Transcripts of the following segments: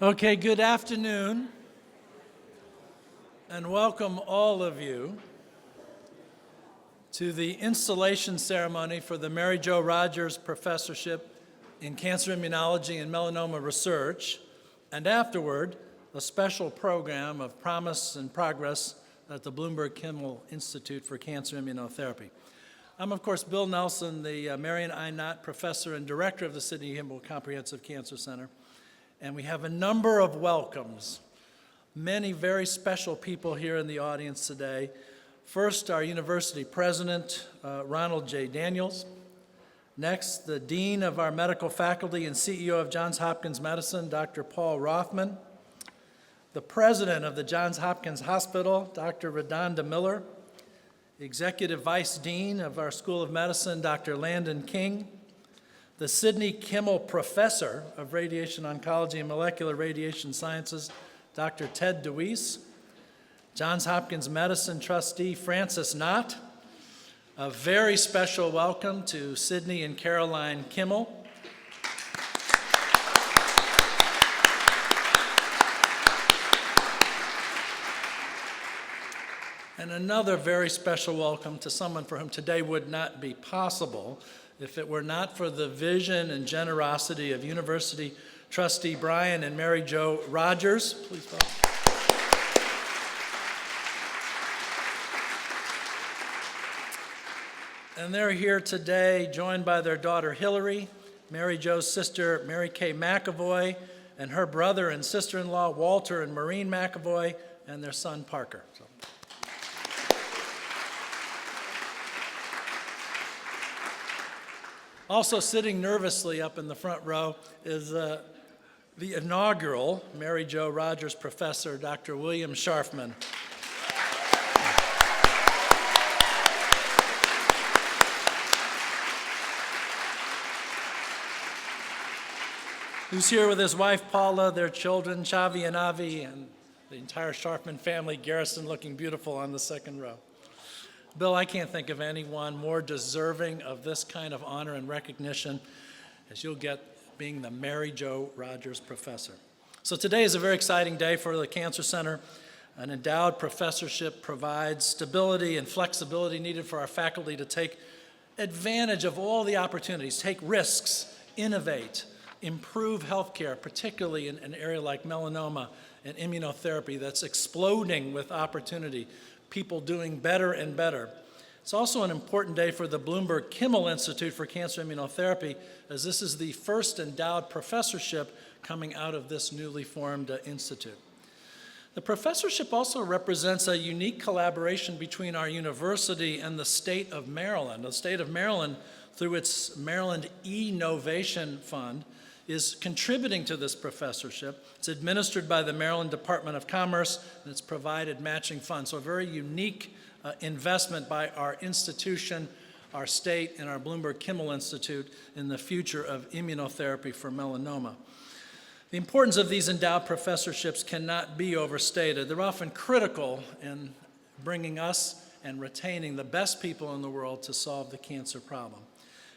Okay, good afternoon, and welcome all of you to the installation ceremony for the Mary Jo Rogers Professorship in Cancer Immunology and Melanoma Research, and afterward, a special program of promise and progress at the Bloomberg Kimmel Institute for Cancer Immunotherapy. I'm, of course, Bill Nelson, the Marion I. Knott Professor and Director of the Sidney Kimmel Comprehensive Cancer Center. And we have a number of welcomes, many very special people here in the audience today. First, our university president, Ronald J. Daniels. Next, the dean of our medical faculty and CEO of Johns Hopkins Medicine, Dr. Paul Rothman. The president of the Johns Hopkins Hospital, Dr. Redonda Miller. Executive vice dean of our School of Medicine, Dr. Landon King. The Sidney Kimmel Professor of Radiation Oncology and Molecular Radiation Sciences, Dr. Ted DeWeese. Johns Hopkins Medicine trustee, Francis Knott. A very special welcome to Sidney and Caroline Kimmel. And another very special welcome to someone for whom today would not be possible if it were not for the vision and generosity of University trustee Brian and Mary Jo Rogers. Please welcome. And they're here today joined by their daughter Hillary, Mary Jo's sister Mary Kay McAvoy, and her brother and sister-in-law Walter and Maureen McAvoy, and their son Parker. Also sitting nervously up in the front row is the inaugural Mary Jo Rogers Professor, Dr. William Sharfman. Who's here with his wife Paula, their children Chavi and Avi, and the entire Sharfman family, Garrison looking beautiful on the second row. Bill, I can't think of anyone more deserving of this kind of honor and recognition as you'll get being the Mary Jo Rogers Professor. So today is a very exciting day for the Cancer Center. An endowed professorship provides stability and flexibility needed for our faculty to take advantage of all the opportunities, take risks, innovate, improve healthcare, particularly in an area like melanoma and immunotherapy that's exploding with opportunity. People doing better and better. It's also an important day for the Bloomberg Kimmel Institute for Cancer Immunotherapy, as this is the first endowed professorship coming out of this newly formed institute. The professorship also represents a unique collaboration between our university and the state of Maryland. The state of Maryland, through its Maryland E-Novation Fund, is contributing to this professorship. It's administered by the Maryland Department of Commerce, and it's provided matching funds. So a very unique investment by our institution, our state, and our Bloomberg Kimmel Institute in the future of immunotherapy for melanoma. The importance of these endowed professorships cannot be overstated. They're often critical in bringing us and retaining the best people in the world to solve the cancer problem.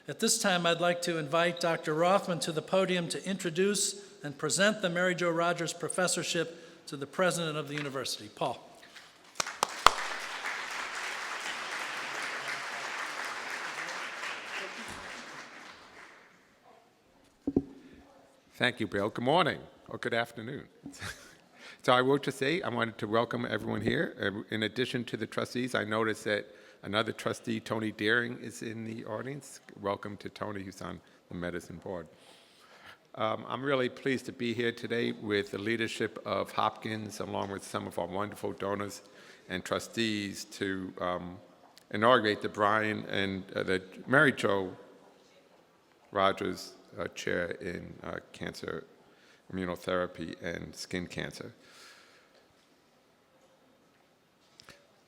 At this time, I'd like to invite Dr. Rothman to the podium to introduce and present the Mary Jo Rogers Professorship to the president of the university. Paul. Thank you, Bill. Good morning, or good afternoon. So I wanted to welcome everyone here. In addition to the trustees, I noticed that another trustee, Tony Deering, is in the audience. Welcome to Tony, who's on the medicine board. I'm really pleased to be here today with the leadership of Hopkins, along with some of our wonderful donors and trustees, to inaugurate the Brian and the Mary Jo Rogers Chair in Cancer Immunotherapy and Skin Cancer.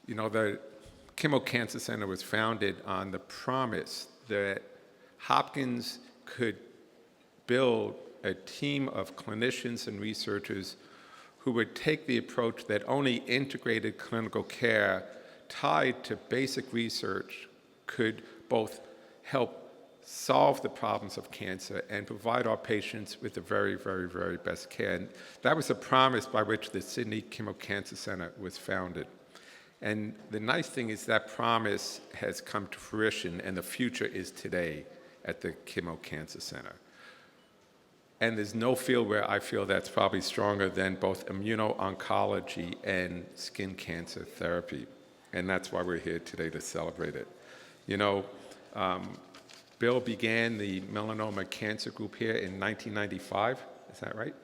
You know, the Kimmel Cancer Center was founded on the promise that Hopkins could build a team of clinicians and researchers who would take the approach that only integrated clinical care tied to basic research could both help solve the problems of cancer and provide our patients with the very, very, very best care. And that was a promise by which the Sidney Kimmel Cancer Center was founded. And the nice thing is that promise has come to fruition, and the future is today at the Kimmel Cancer Center. And there's no field where I feel that's probably stronger than both immuno-oncology and skin cancer therapy. And that's why we're here today to celebrate it. You know, Bill began the melanoma cancer group here in 1995, is that right?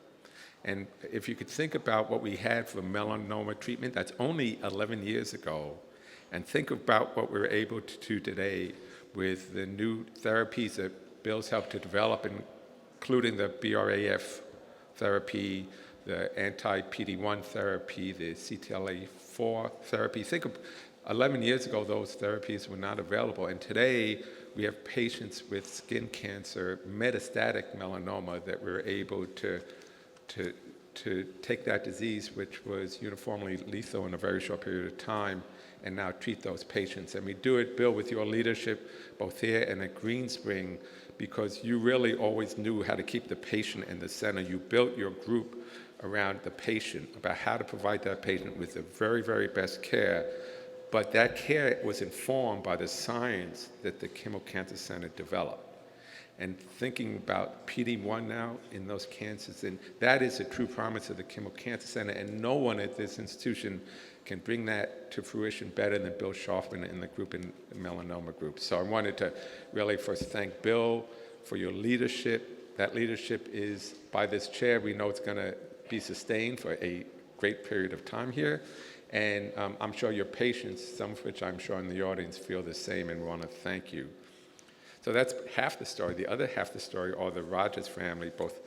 And if you could think about what we had for melanoma treatment, that's only 11 years ago, and think about what we're able to do today with the new therapies that Bill's helped to develop, including the BRAF therapy, the anti-PD-1 therapy, the CTLA-4 therapy. Think of 11 years ago, those therapies were not available, and today we have patients with skin cancer, metastatic melanoma, that we're able to take that disease, which was uniformly lethal in a very short period of time, and now treat those patients. And we do it, Bill, with your leadership, both here and at Green Spring, because you really always knew how to keep the patient in the center. You built your group around the patient, about how to provide that patient with the very, very best care. But that care was informed by the science that the Kimmel Cancer Center developed. And thinking about PD-1 now in those cancers, and that is a true promise of the Kimmel Cancer Center, and no one at this institution can bring that to fruition better than Bill Sharfman and the group in the melanoma group. So I wanted to really first thank Bill for your leadership. That leadership is, by this chair, we know it's going to be sustained for a great period of time here. And I'm sure your patients, some of which I'm sure in the audience, feel the same, and want to thank you. So that's half the story. The other half of the story are the Rogers family, both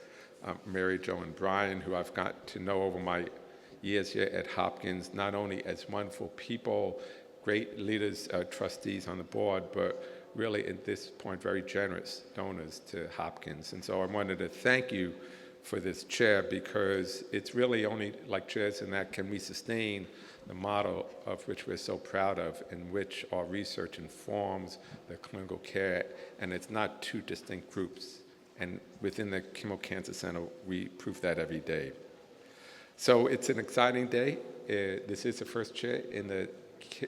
Mary Jo and Brian, who I've got to know over my years here at Hopkins, not only as wonderful people, great leaders, trustees on the board, but really at this point very generous donors to Hopkins. And so I wanted to thank you for this chair, because it's really only like chairs in that can we sustain the model of which we're so proud of, in which our research informs the clinical care, and it's not two distinct groups. And within the Kimmel Cancer Center, we prove that every day. So it's an exciting day. This is the first chair in the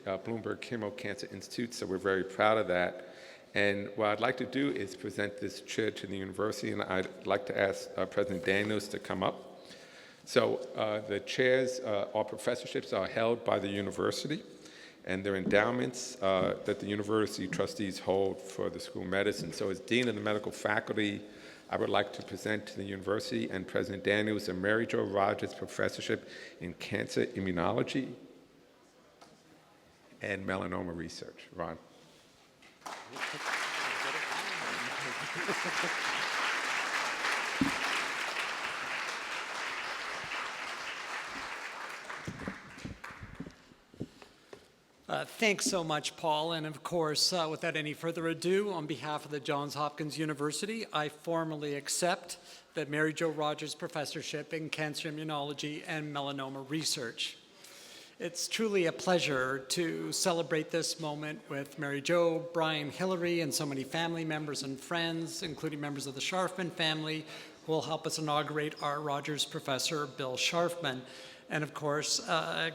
Bloomberg Kimmel Cancer Institute, so we're very proud of that. And what I'd like to do is present this chair to the university, and I'd like to ask President Daniels to come up. So the chairs or professorships are held by the university, and they're endowments that the university trustees hold for the School of Medicine. So as Dean of the Medical Faculty, I would like to present to the university and President Daniels a Mary Jo Rogers Professorship in Cancer Immunology and Melanoma Research. Ron. Thanks so much, Paul. And of course, without any further ado, on behalf of the Johns Hopkins University, I formally accept the Mary Jo Rogers Professorship in Cancer Immunology and Melanoma Research. It's truly a pleasure to celebrate this moment with Mary Jo, Brian, Hillary, and so many family members and friends, including members of the Sharfman family, who will help us inaugurate our Rogers Professor, Bill Sharfman. And of course,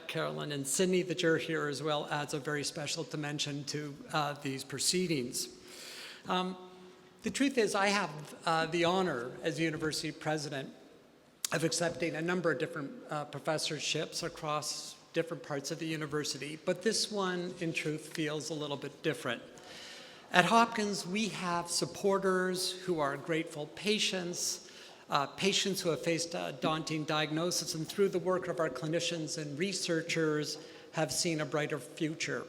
Carolyn and Sidney, that you're here as well, adds a very special dimension to these proceedings. The truth is, I have the honor as university president of accepting a number of different professorships across different parts of the university, but this one, in truth, feels a little bit different. At Hopkins, we have supporters who are grateful patients, patients who have faced a daunting diagnosis, and through the work of our clinicians and researchers have seen a brighter future.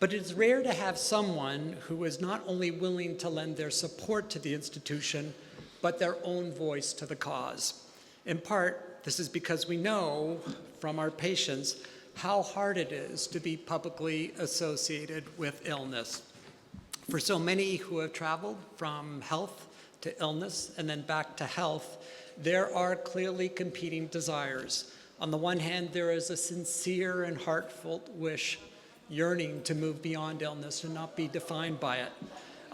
But it's rare to have someone who is not only willing to lend their support to the institution, but their own voice to the cause. In part, this is because we know from our patients how hard it is to be publicly associated with illness. For so many who have traveled from health to illness and then back to health, there are clearly competing desires. On the one hand, there is a sincere and heartfelt wish, yearning to move beyond illness and not be defined by it.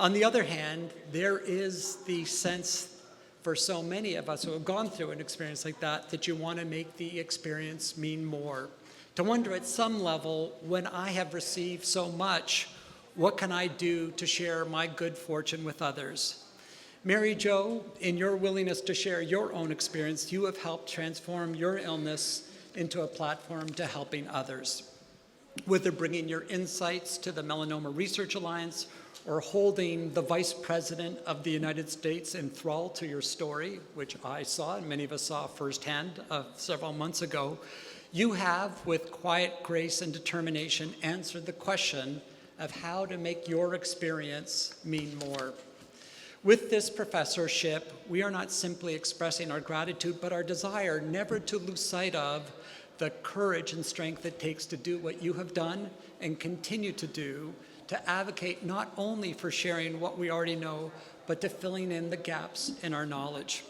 On the other hand, there is the sense for so many of us who have gone through an experience like that, that you want to make the experience mean more. To wonder at some level, when I have received so much, what can I do to share my good fortune with others? Mary Jo, in your willingness to share your own experience, you have helped transform your illness into a platform to helping others. Whether bringing your insights to the Melanoma Research Alliance or holding the Vice President of the United States enthralled to your story, which I saw and many of us saw firsthand several months ago, you have, with quiet grace and determination, answered the question of how to make your experience mean more. With this professorship, we are not simply expressing our gratitude, but our desire never to lose sight of the courage and strength it takes to do what you have done and continue to do, to advocate not only for sharing what we already know, but to filling in the gaps in our knowledge.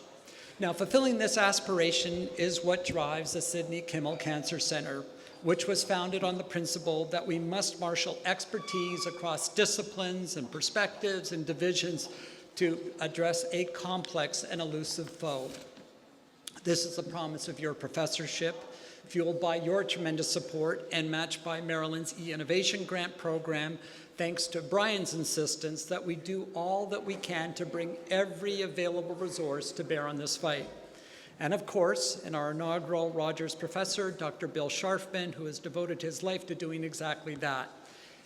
Now, fulfilling this aspiration is what drives the Sidney Kimmel Cancer Center, which was founded on the principle that we must marshal expertise across disciplines and perspectives and divisions to address a complex and elusive foe. This is the promise of your professorship, fueled by your tremendous support and matched by Maryland's E-Innovation Grant Program, thanks to Brian's insistence that we do all that we can to bring every available resource to bear on this fight. And of course, in our inaugural Rogers professor, Dr. Bill Sharfman, who has devoted his life to doing exactly that.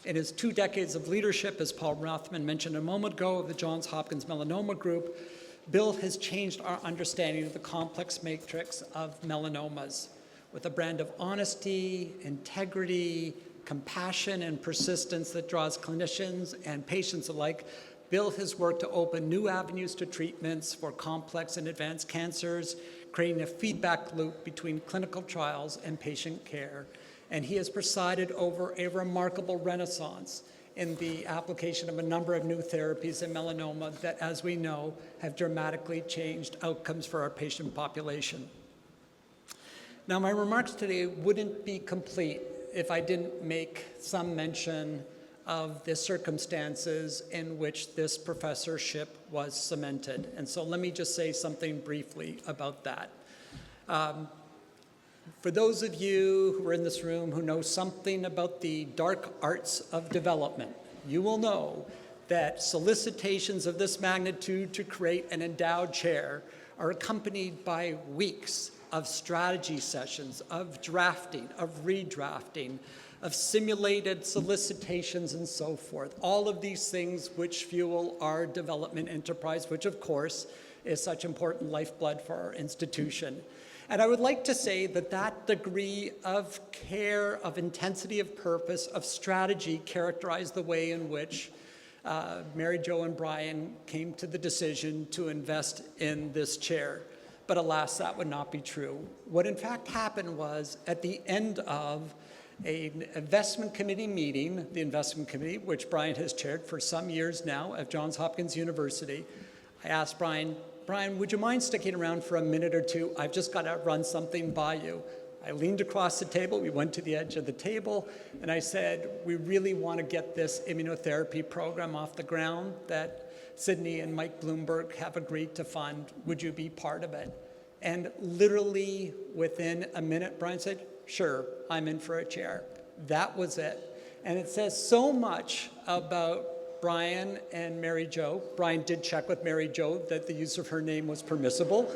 In his 2 decades of leadership, as Paul Rothman mentioned a moment ago, of the Johns Hopkins Melanoma Group, Bill has changed our understanding of the complex matrix of melanomas. With a brand of honesty, integrity, compassion, and persistence that draws clinicians and patients alike, Bill has worked to open new avenues to treatments for complex and advanced cancers, creating a feedback loop between clinical trials and patient care. And he has presided over a remarkable renaissance in the application of a number of new therapies in melanoma that, as we know, have dramatically changed outcomes for our patient population. Now, my remarks today wouldn't be complete if I didn't make some mention of the circumstances in which this professorship was cemented. And so let me just say something briefly about that. For those of you who are in this room who know something about the dark arts of development, you will know that solicitations of this magnitude to create an endowed chair are accompanied by weeks of strategy sessions, of drafting, of redrafting, of simulated solicitations and so forth. All of these things which fuel our development enterprise, which of course is such important lifeblood for our institution. And I would like to say that that degree of care, of intensity of purpose, of strategy characterized the way in which Mary Jo and Brian came to the decision to invest in this chair. But alas, that would not be true. What in fact happened was, at the end of an investment committee meeting, the investment committee, which Brian has chaired for some years now at Johns Hopkins University, I asked Brian, would you mind sticking around for a minute or two? I've just got to run something by you. I leaned across the table, we went to the edge of the table, and I said, we really want to get this immunotherapy program off the ground that Sidney and Mike Bloomberg have agreed to fund. Would you be part of it? And literally within a minute, Brian said, sure, I'm in for a chair. That was it. And it says so much about Brian and Mary Jo. Brian did check with Mary Jo that the use of her name was permissible.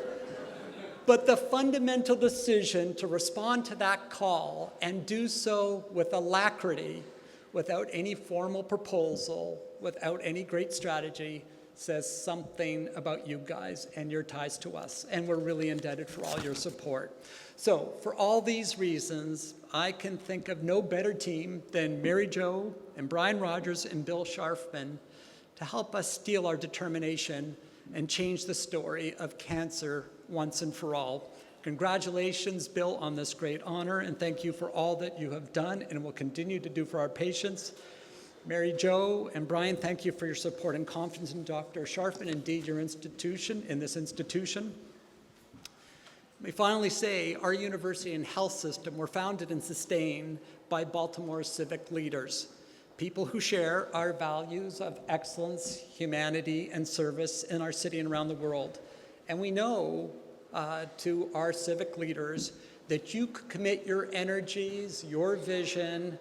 But the fundamental decision to respond to that call and do so with alacrity, without any formal proposal, without any great strategy, says something about you guys and your ties to us. And we're really indebted for all your support. So for all these reasons, I can think of no better team than Mary Jo and Brian Rogers and Bill Sharfman to help us steel our determination and change the story of cancer once and for all. Congratulations, Bill, on this great honor, and thank you for all that you have done and will continue to do for our patients. Mary Jo and Brian, thank you for your support and confidence in Dr. Sharfman, indeed your institution, in this institution. Let me finally say our university and health system were founded and sustained by Baltimore's civic leaders. people who share our values of excellence, humanity, and service in our city and around the world. And we know to our civic leaders that you could commit your energies, your vision,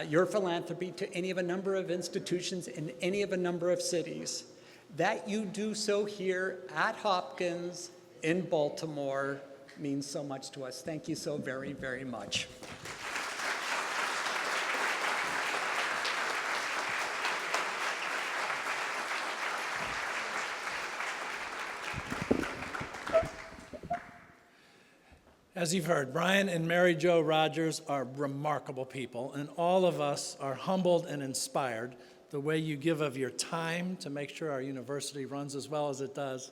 your philanthropy to any of a number of institutions in any of a number of cities. That you do so here at Hopkins in Baltimore means so much to us. Thank you so very, very much. As you've heard, Brian and Mary Jo Rogers are remarkable people, and all of us are humbled and inspired the way you give of your time to make sure our university runs as well as it does,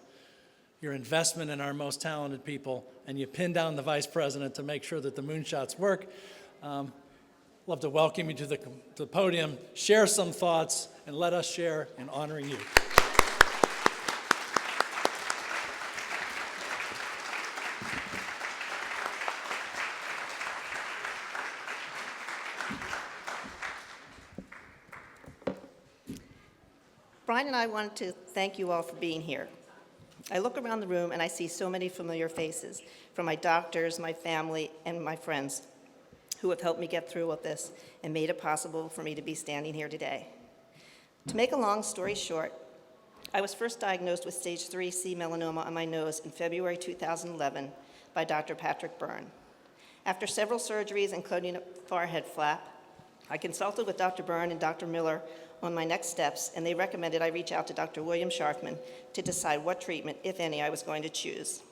your investment in our most talented people, and you pin down the vice president to make sure that the moonshots work. Love to welcome you to the podium, share some thoughts, and let us share in honoring you. Brian and I wanted to thank you all for being here. I look around the room and I see so many familiar faces, from my doctors, my family, and my friends who have helped me get through all this and made it possible for me to be standing here today. To make a long story short, I was first diagnosed with stage 3C melanoma on my nose in February 2011 by Dr. Patrick Byrne. After several surgeries, including a forehead flap, I consulted with Dr. Byrne and Dr. Miller on my next steps, and they recommended I reach out to Dr. William Sharfman to decide what treatment, if any, I was going to choose.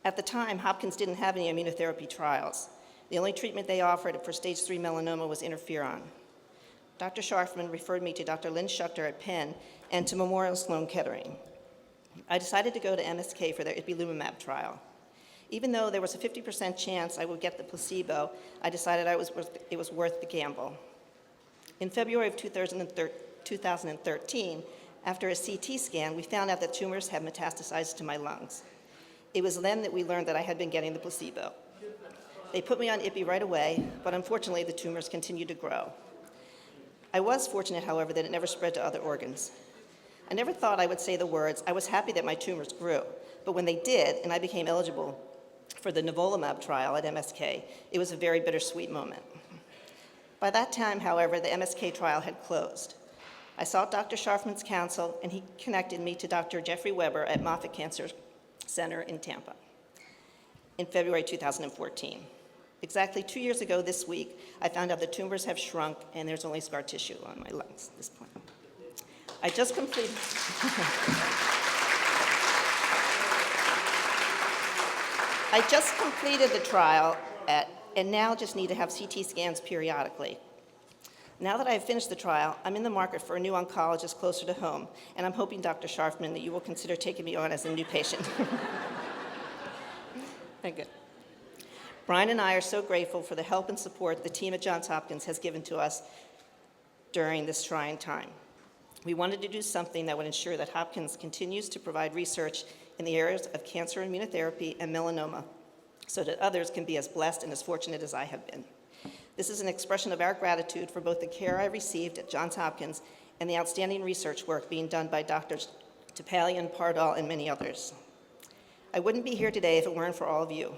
At the time, Hopkins didn't have any immunotherapy trials. The only treatment they offered for stage 3 melanoma was interferon. Dr. Sharfman referred me to Dr. Lynn Schuchter at Penn and to Memorial Sloan Kettering. I decided to go to MSK for their ipilimumab trial. Even though there was a 50% chance I would get the placebo, I decided it was worth the gamble. In February of 2013, after a CT scan, we found out that tumors had metastasized to my lungs. It was then that we learned that I had been getting the placebo. They put me on IPI right away, but unfortunately the tumors continued to grow. I was fortunate, however, that it never spread to other organs. I never thought I would say the words, I was happy that my tumors grew, but when they did, and I became eligible for the nivolumab trial at MSK, it was a very bittersweet moment. By that time, however, the MSK trial had closed. I sought Dr. Sharfman's counsel, and he connected me to Dr. Jeffrey Weber at Moffitt Cancer Center in Tampa in February 2014. Exactly 2 years ago this week, I found out the tumors have shrunk and there's only scar tissue on my lungs at this point. I just completed the trial and now just need to have CT scans periodically. Now that I've finished the trial, I'm in the market for a new oncologist closer to home, and I'm hoping, Dr. Sharfman, that you will consider taking me on as a new patient. Thank you. Brian and I are so grateful for the help and support the team at Johns Hopkins has given to us during this trying time. We wanted to do something that would ensure that Hopkins continues to provide research in the areas of cancer immunotherapy and melanoma, so that others can be as blessed and as fortunate as I have been. This is an expression of our gratitude for both the care I received at Johns Hopkins and the outstanding research work being done by Drs. Topalian, Pardoll, and many others. I wouldn't be here today if it weren't for all of you.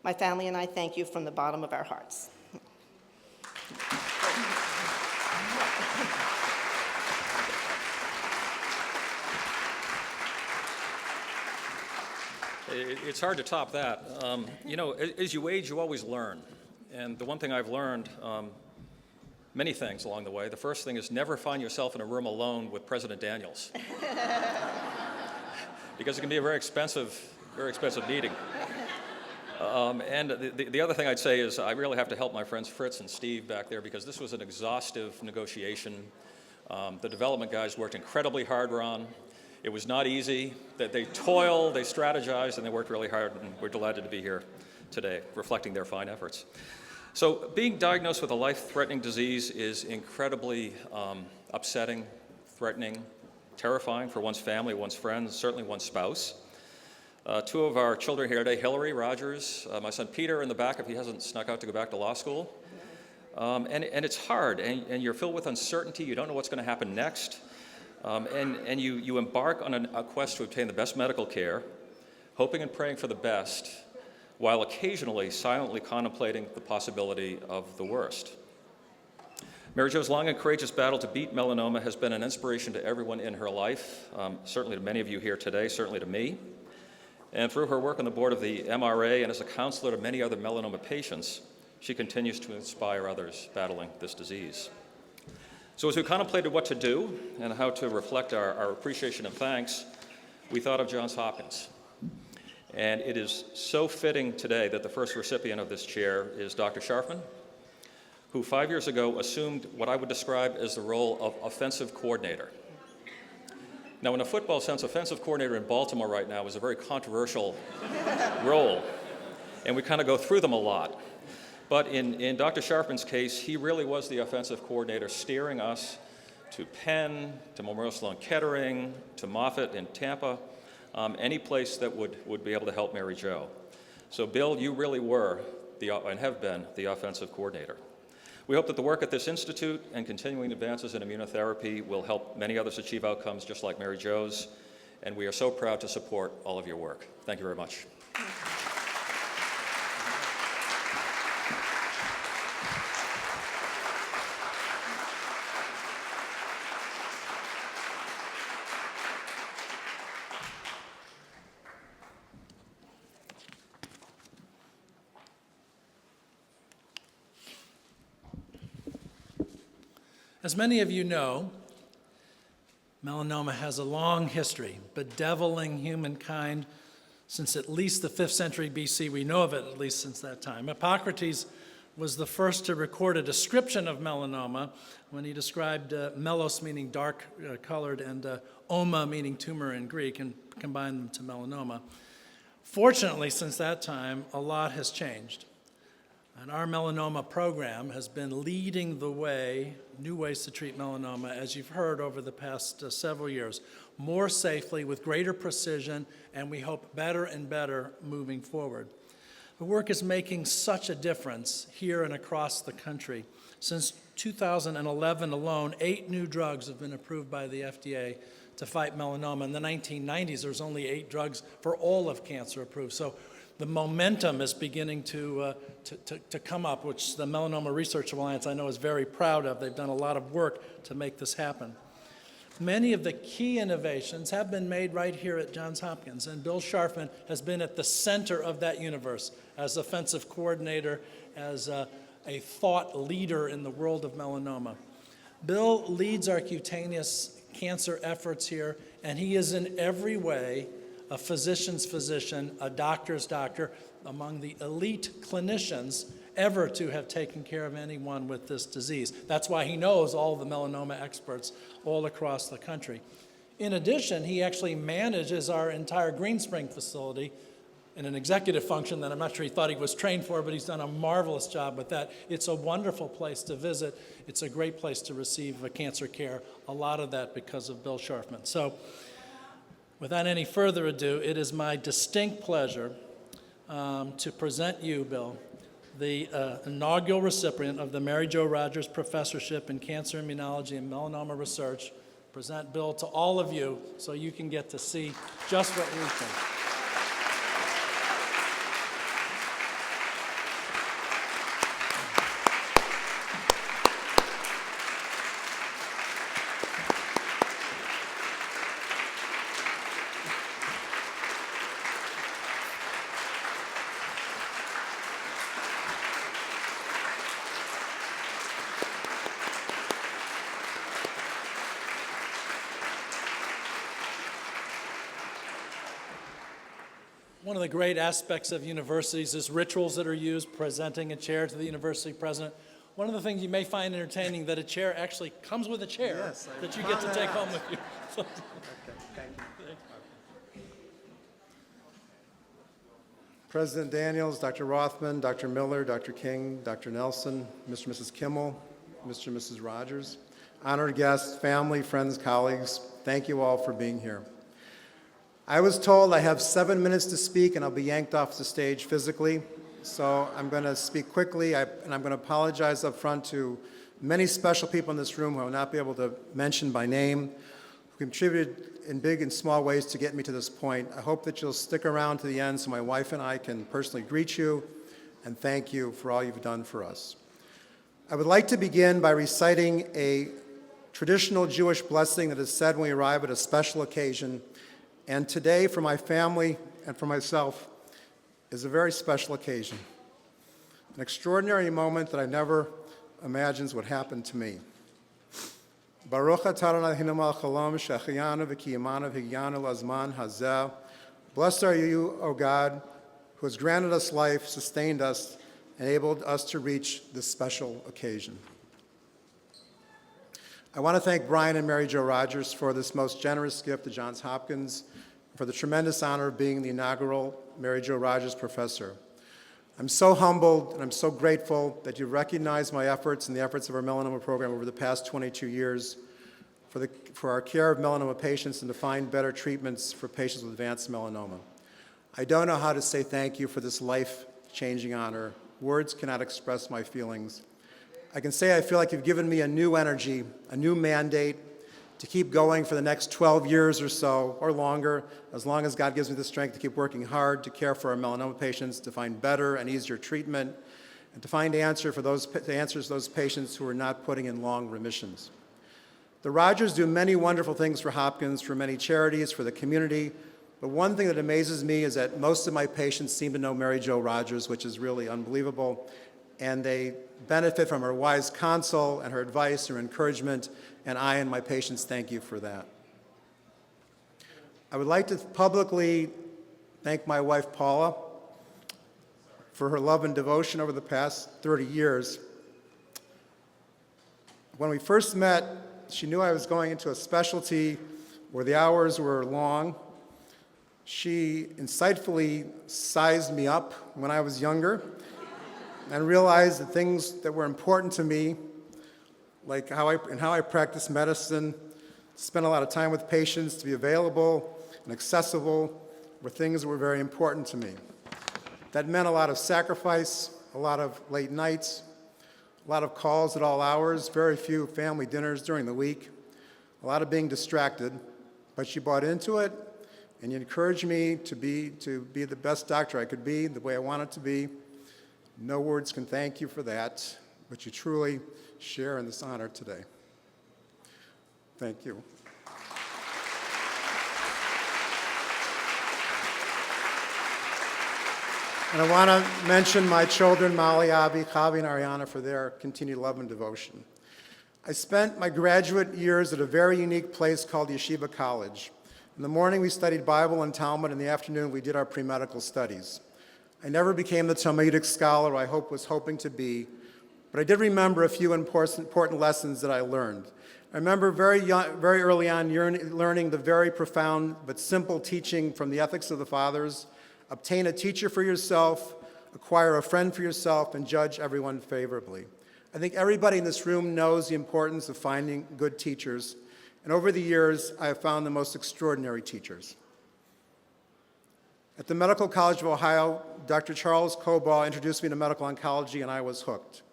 My family and I thank you from the bottom of our hearts. It's hard to top that. As you age, you always learn. And the one thing I've learned, many things along the way. The first thing is never find yourself in a room alone with President Daniels. Because it can be a very expensive meeting. And the other thing I'd say is I really have to help my friends Fritz and Steve back there, because this was an exhaustive negotiation. The development guys worked incredibly hard, Ron. It was not easy. They toiled, they strategized, and they worked really hard, and we're delighted to be here today, reflecting their fine efforts. So being diagnosed with a life-threatening disease is incredibly upsetting, threatening, terrifying for one's family, one's friends, certainly one's spouse. Two of our children here today, Hillary Rogers, my son Peter in the back, if he hasn't snuck out to go back to law school, And it's hard, and you're filled with uncertainty. You don't know what's going to happen next. And you embark on a quest to obtain the best medical care, hoping and praying for the best, while occasionally silently contemplating the possibility of the worst. Mary Jo's long and courageous battle to beat melanoma has been an inspiration to everyone in her life, certainly to many of you here today, certainly to me. And through her work on the board of the MRA and as a counselor to many other melanoma patients, she continues to inspire others battling this disease. So as we contemplated what to do and how to reflect our appreciation and thanks, we thought of Johns Hopkins. And it is so fitting today that the first recipient of this chair is Dr. Sharfman, who 5 years ago assumed what I would describe as the role of offensive coordinator. Now, in a football sense, offensive coordinator in Baltimore right now is a very controversial role, and we kind of go through them a lot. But in Dr. Sharfman's case, he really was the offensive coordinator, steering us to Penn, to Memorial Sloan Kettering, to Moffitt in Tampa, any place that would be able to help Mary Jo. So, Bill, you really were and have been the offensive coordinator. We hope that the work at this institute and continuing advances in immunotherapy will help many others achieve outcomes just like Mary Jo's, and we are so proud to support all of your work. Thank you very much. As many of you know, melanoma has a long history, bedeviling humankind since at least the 5th century BC. We know of it at least since that time. Hippocrates was the first to record a description of melanoma when he described melos, meaning dark-colored, and oma, meaning tumor in Greek, and combined them to melanoma. Fortunately, since that time, a lot has changed. And our melanoma program has been leading the way, new ways to treat melanoma, as you've heard over the past several years, more safely, with greater precision, and we hope better and better moving forward. The work is making such a difference here and across the country. Since 2011 alone, 8 new drugs have been approved by the FDA to fight melanoma. In the 1990s, there was only 8 drugs for all of cancer approved. So the momentum is beginning to come up, which the Melanoma Research Alliance, I know, is very proud of. They've done a lot of work to make this happen. Many of the key innovations have been made right here at Johns Hopkins, and Bill Sharfman has been at the center of that universe as offensive coordinator, as a thought leader in the world of melanoma. Bill leads our cutaneous cancer efforts here, and he is in every way a physician's physician, a doctor's doctor, among the elite clinicians ever to have taken care of anyone with this disease. That's why he knows all the melanoma experts all across the country. In addition, he actually manages our entire Green Spring facility in an executive function that I'm not sure he thought he was trained for, but he's done a marvelous job with that. It's a wonderful place to visit. It's a great place to receive cancer care, a lot of that because of Bill Sharfman. So, without any further ado, it is my distinct pleasure to present you, Bill, the inaugural recipient of the Mary Jo Rogers Professorship in Cancer Immunology and Melanoma Research. Present Bill to all of you so you can get to see just what we think. One of the great aspects of universities is rituals that are used, presenting a chair to the university president. One of the things you may find entertaining that a chair actually comes with a chair that you get to take home with you. Okay, thank you. President Daniels, Dr. Rothman, Dr. Miller, Dr. King, Dr. Nelson, Mr. and Mrs. Kimmel, Mr. and Mrs. Rogers, honored guests, family, friends, colleagues, thank you all for being here. I was told I have 7 minutes to speak and I'll be yanked off the stage physically. so I'm going to speak quickly, and I'm going to apologize up front to many special people in this room who I will not be able to mention by name, who contributed in big and small ways to get me to this point. I hope that you'll stick around to the end so my wife and I can personally greet you and thank you for all you've done for us. I would like to begin by reciting a traditional Jewish blessing that is said when we arrive at a special occasion, and today for my family and for myself is a very special occasion, an extraordinary moment that I never imagined would happen to me. Baruch atah Eloheinu melech haolam shehecheyanu v'kiyamanu v'higiyanu lazman hazeh. Blessed are you, O God, who has granted us life, sustained us, enabled us to reach this special occasion. I want to thank Brian and Mary Jo Rogers for this most generous gift to Johns Hopkins, for the tremendous honor of being the inaugural Mary Jo Rogers Professor. I'm so humbled and I'm so grateful that you recognize my efforts and the efforts of our melanoma program over the past 22 years for our care of melanoma patients and to find better treatments for patients with advanced melanoma. I don't know how to say thank you for this life-changing honor. Words cannot express my feelings. I can say I feel like you've given me a new energy, a new mandate to keep going for the next 12 years or so, or longer, as long as God gives me the strength to keep working hard to care for our melanoma patients, to find better and easier treatment, and to find answers to those patients who are not putting in long remissions. The Rogers do many wonderful things for Hopkins, for many charities, for the community, but one thing that amazes me is that most of my patients seem to know Mary Jo Rogers, which is really unbelievable, and they benefit from her wise counsel and her advice, her encouragement, and I and my patients thank you for that. I would like to publicly thank my wife, Paula, for her love and devotion over the past 30 years. When we first met, she knew I was going into a specialty where the hours were long. She insightfully sized me up when I was younger and realized the things that were important to me, like how I practice medicine, to spend a lot of time with patients, to be available and accessible, were things that were very important to me. That meant a lot of sacrifice, a lot of late nights, a lot of calls at all hours, very few family dinners during the week, a lot of being distracted, but she bought into it, and you encouraged me to be the best doctor I could be, the way I wanted to be. No words can thank you for that, but you truly share in this honor today. Thank you. And I want to mention my children, Molly, Avi, Chavi, and Ariana, for their continued love and devotion. I spent my graduate years at a very unique place called Yeshiva College. In the morning, we studied Bible and Talmud. In the afternoon, we did our pre-medical studies. I never became the Talmudic scholar I was hoping to be, but I did remember a few important lessons that I learned. I remember very early on learning the very profound but simple teaching from the ethics of the fathers: obtain a teacher for yourself, acquire a friend for yourself, and judge everyone favorably. I think everybody in this room knows the importance of finding good teachers, and over the years, I have found the most extraordinary teachers. At the Medical College of Ohio, Dr. Charles Coball introduced me to medical oncology, and I was hooked.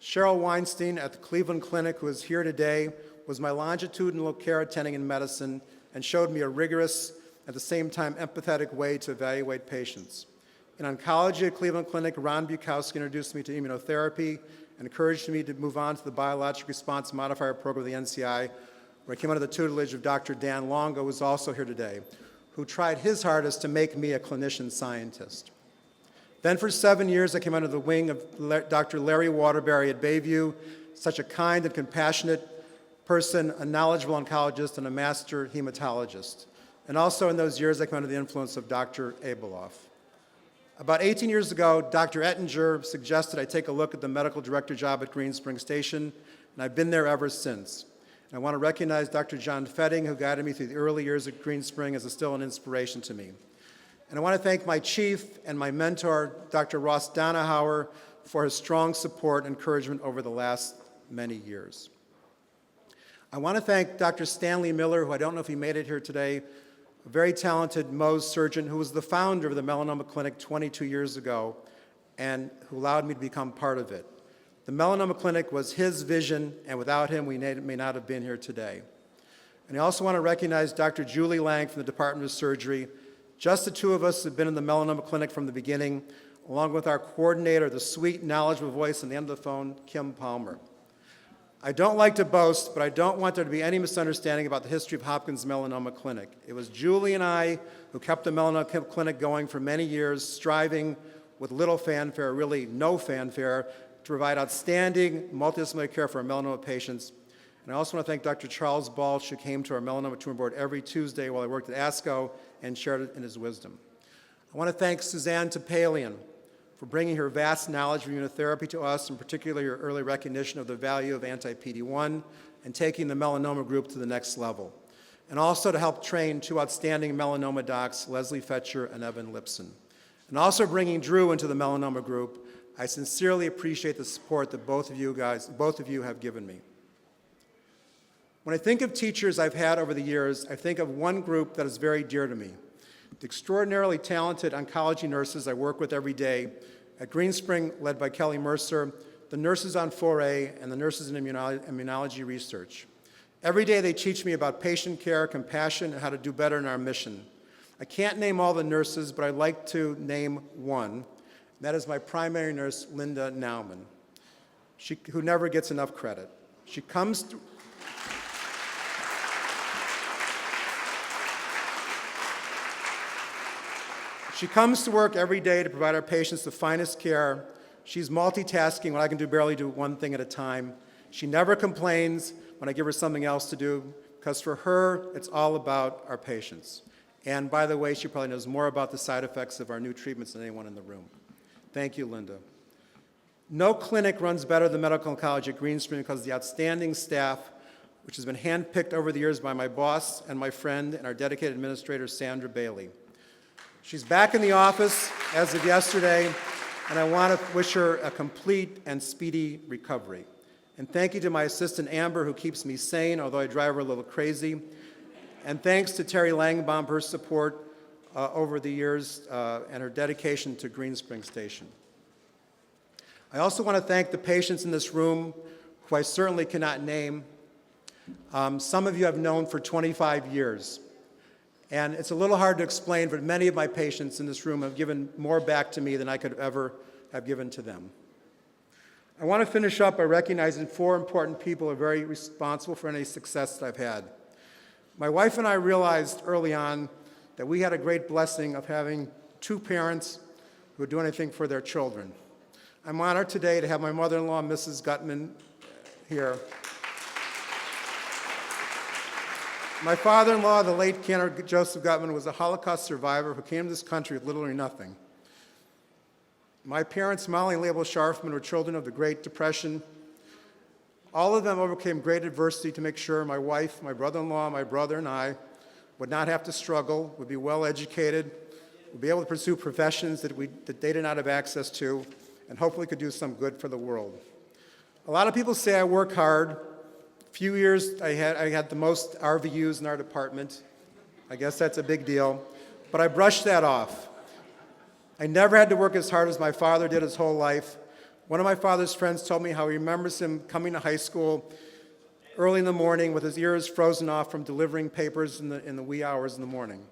Cheryl Weinstein at the Cleveland Clinic, who is here today, was my longitudinal care attending in medicine and showed me a rigorous, at the same time empathetic way to evaluate patients. In oncology at Cleveland Clinic, Ron Bukowski introduced me to immunotherapy and encouraged me to move on to the biologic response modifier program of the NCI, where I came under the tutelage of Dr. Dan Longo, who is also here today, who tried his hardest to make me a clinician scientist. Then for 7 years, I came under the wing of Dr. Larry Waterbury at Bayview, such a kind and compassionate person, a knowledgeable oncologist, and a master hematologist. And also in those years, I came under the influence of Dr. Abeloff. About 18 years ago, Dr. Ettinger suggested I take a look at the medical director job at Green Spring Station, and I've been there ever since. And I want to recognize Dr. John Fetting, who guided me through the early years at Green Spring, as still an inspiration to me. And I want to thank my chief and my mentor, Dr. Ross Donahauer, for his strong support and encouragement over the last many years. I want to thank Dr. Stanley Miller, who I don't know if he made it here today, a very talented Mohs surgeon who was the founder of the melanoma clinic 22 years ago, and who allowed me to become part of it. The melanoma clinic was his vision, and without him, we may not have been here today. And I also want to recognize Dr. Julie Lang from the Department of Surgery. Just the two of us have been in the melanoma clinic from the beginning, along with our coordinator, the sweet, knowledgeable voice on the end of the phone, Kim Palmer. I don't like to boast, but I don't want there to be any misunderstanding about the history of Hopkins Melanoma Clinic. It was Julie and I who kept the melanoma clinic going for many years, striving with little fanfare, really no fanfare, to provide outstanding multidisciplinary care for our melanoma patients. And I also want to thank Dr. Charles Balch, who came to our melanoma tumor board every Tuesday while I worked at ASCO and shared it in his wisdom. I want to thank Suzanne Topalian for bringing her vast knowledge of immunotherapy to us, and particularly her early recognition of the value of anti-PD-1 and taking the melanoma group to the next level. And also to help train two outstanding melanoma docs, Leslie Fetcher and Evan Lipson. And also bringing Drew into the melanoma group. I sincerely appreciate the support that both of you have given me. When I think of teachers I've had over the years, I think of one group that is very dear to me. The extraordinarily talented oncology nurses I work with every day at Greenspring, led by Kelly Mercer, the nurses on 4A, and the nurses in immunology research. Every day they teach me about patient care, compassion, and how to do better in our mission. I can't name all the nurses, but I'd like to name one. That is my primary nurse, Linda Nauman, who never gets enough credit. She comes to work every day to provide our patients the finest care. She's multitasking when I can barely do one thing at a time. She never complains when I give her something else to do, because for her, it's all about our patients. And by the way, she probably knows more about the side effects of our new treatments than anyone in the room. Thank you, Linda. No clinic runs better than medical oncology at Greenspring because of the outstanding staff, which has been handpicked over the years by my boss and my friend and our dedicated administrator, Sandra Bailey. She's back in the office as of yesterday, and I want to wish her a complete and speedy recovery. And thank you to my assistant, Amber, who keeps me sane, although I drive her a little crazy. And thanks to Terry Langbaum for her support over the years and her dedication to Greenspring Station. I also want to thank the patients in this room, who I certainly cannot name. Some of you I've known for 25 years. And it's a little hard to explain, but many of my patients in this room have given more back to me than I could ever have given to them. I want to finish up by recognizing 4 important people who are very responsible for any success that I've had. My wife and I realized early on that we had a great blessing of having 2 parents who would do anything for their children. I'm honored today to have my mother-in-law, Mrs. Gutman, here. My father-in-law, the late Cantor Joseph Gutman, was a Holocaust survivor who came to this country with little or nothing. My parents, Molly and Label Sharfman, were children of the Great Depression. All of them overcame great adversity to make sure my wife, my brother-in-law, my brother, and I would not have to struggle, would be well educated, would be able to pursue professions that they did not have access to, and hopefully could do some good for the world. A lot of people say I work hard. Few years I had the most RVUs in our department. I guess that's a big deal. But I brushed that off. I never had to work as hard as my father did his whole life. One of my father's friends told me how he remembers him coming to high school early in the morning with his ears frozen off from delivering papers in the wee hours in the morning.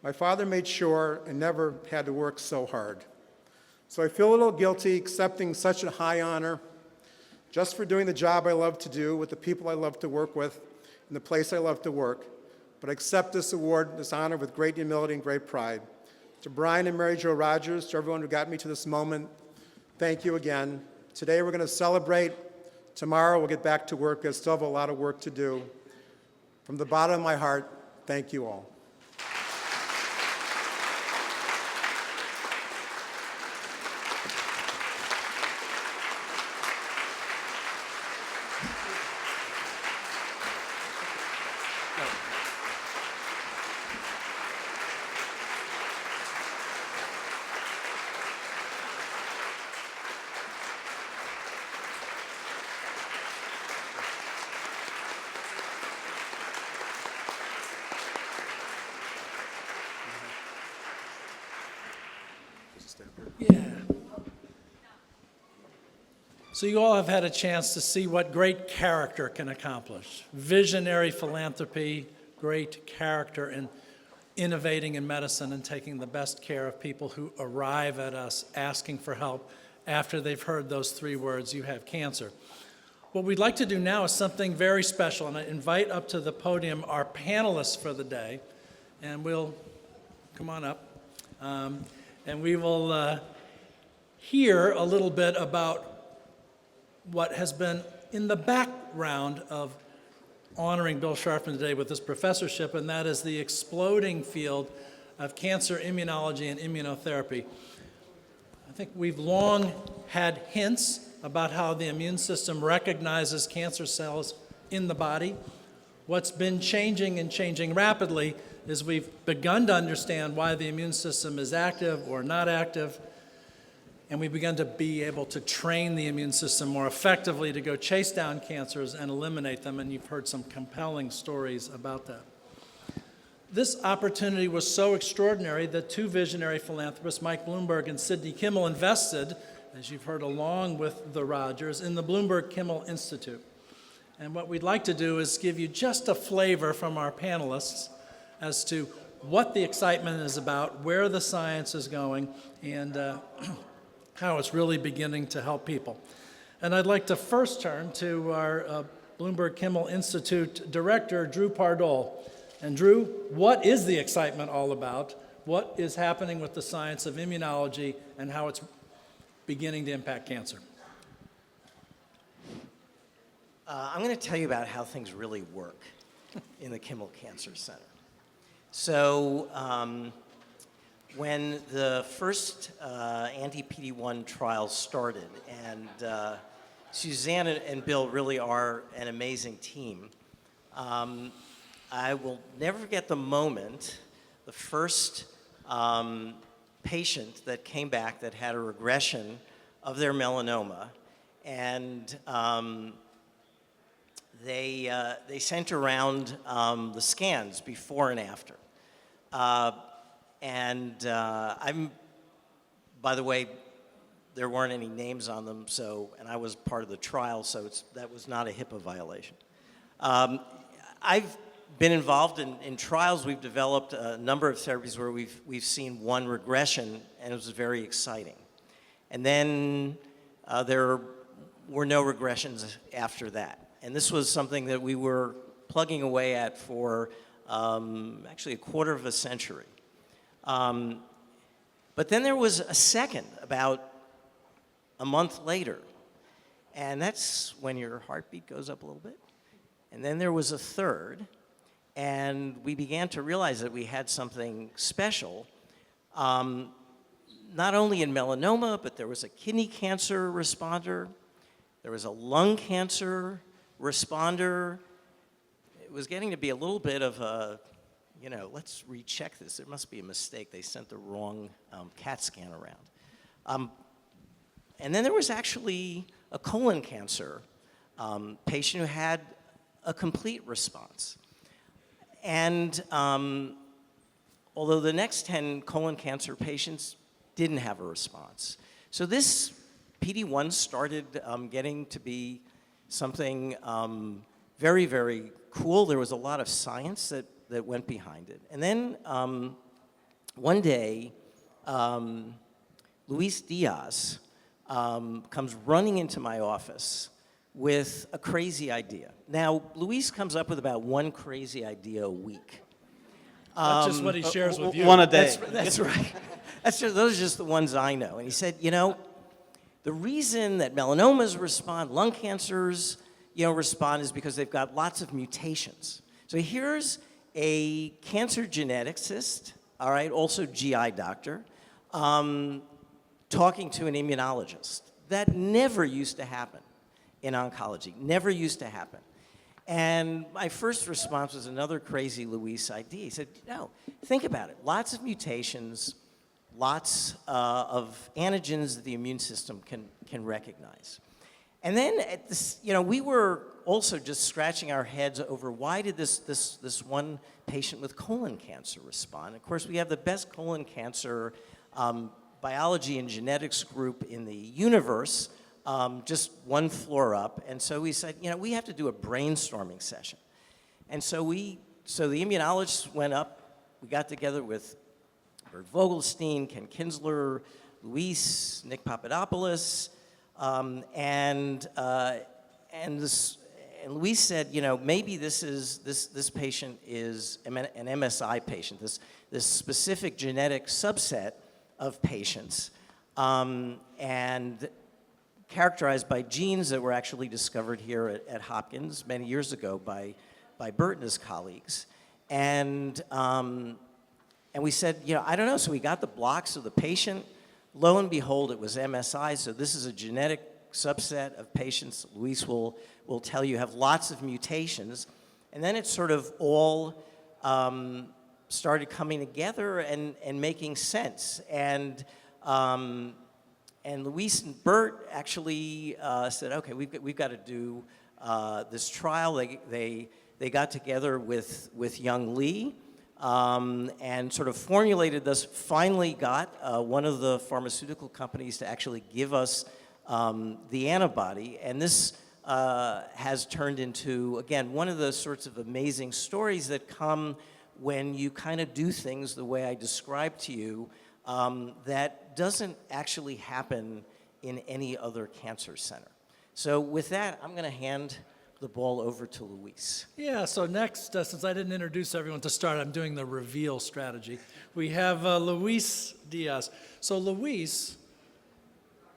My father made sure I never had to work so hard. So I feel a little guilty accepting such a high honor just for doing the job I love to do with the people I love to work with in the place I love to work. But I accept this award, this honor, with great humility and great pride. To Brian and Mary Jo Rogers, to everyone who got me to this moment, thank you again. Today we're going to celebrate. Tomorrow we'll get back to work. I still have a lot of work to do. From the bottom of my heart, thank you all. Yeah. So you all have had a chance to see what great character can accomplish. Visionary philanthropy, great character in innovating in medicine and taking the best care of people who arrive at us asking for help after they've heard those 3 words, "You have cancer." What we'd like to do now is something very special, and I invite up to the podium our panelists for the day, and we'll come on up, and we will hear a little bit about what has been in the background of honoring Bill Sharfman today with this professorship, and that is the exploding field of cancer immunology and immunotherapy. I think we've long had hints about how the immune system recognizes cancer cells in the body. What's been changing and changing rapidly is we've begun to understand why the immune system is active or not active, and we've begun to be able to train the immune system more effectively to go chase down cancers and eliminate them, and you've heard some compelling stories about that. This opportunity was so extraordinary that 2 visionary philanthropists, Mike Bloomberg and Sidney Kimmel, invested, as you've heard, along with the Rogers, in the Bloomberg-Kimmel Institute. And what we'd like to do is give you just a flavor from our panelists as to what the excitement is about, where the science is going, and how it's really beginning to help people. And I'd like to first turn to our Bloomberg-Kimmel Institute director, Drew Pardoll. And Drew, what is the excitement all about? What is happening with the science of immunology and how it's beginning to impact cancer? I'm going to tell you about how things really work in the Kimmel Cancer Center. So when the first anti-PD-1 trial started, and Suzanne and Bill really are an amazing team, I will never forget the moment, the first patient that came back that had a regression of their melanoma, and they sent around the scans before and after. I'm, by the way, there weren't any names on them, and I was part of the trial, so that was not a HIPAA violation. I've been involved in trials. We've developed a number of therapies where we've seen one regression, and it was very exciting. And then there were no regressions after that. And this was something that we were plugging away at for actually a quarter of a century. But then there was a second, about a month later, and that's when your heartbeat goes up a little bit. And then there was a third, and we began to realize that we had something special, not only in melanoma, but there was a kidney cancer responder, there was a lung cancer responder. It was getting to be a little bit of a, let's recheck this. There must be a mistake. They sent the wrong CAT scan around. And then there was actually a colon cancer patient who had a complete response. And although the next 10 colon cancer patients didn't have a response. So this PD-1 started getting to be something very, very cool. There was a lot of science that went behind it. And then one day, Luis Diaz comes running into my office with a crazy idea. Now, Luis comes up with about one crazy idea a week. That's just what he shares with you. One a day. That's right. Those are just the ones I know. And he said, the reason that melanomas respond, lung cancers, respond is because they've got lots of mutations. So here's a cancer geneticist, all right, also GI doctor, talking to an immunologist. That never used to happen in oncology, never used to happen. And my first response was another crazy Luis idea. He said, think about it. Lots of mutations, lots of antigens that the immune system can recognize. And then, we were also just scratching our heads over why did this one patient with colon cancer respond. Of course, we have the best colon cancer biology and genetics group in the universe, just one floor up. And so we said, we have to do a brainstorming session. And so the immunologists went up. We got together with Bert Vogelstein, Ken Kinsler, Luis, Nick Papadopoulos, and Luis said, maybe this patient is an MSI patient, this specific genetic subset of patients, and characterized by genes that were actually discovered here at Hopkins many years ago by Bert and his colleagues. And we said, I don't know. So we got the blocks of the patient. Lo and behold, it was MSI. So this is a genetic subset of patients, Luis will tell you, have lots of mutations. And then it sort of all started coming together and making sense. And Luis and Bert actually said, okay, we've got to do this trial. They got together with young Lee and sort of formulated this, finally got one of the pharmaceutical companies to actually give us the antibody. And this has turned into, again, one of the sorts of amazing stories that come when you kind of do things the way I described to you, that doesn't actually happen in any other cancer center. So with that, I'm going to hand the ball over to Luis. Yeah, so next, since I didn't introduce everyone to start, I'm doing the reveal strategy. We have Luis Diaz. So Luis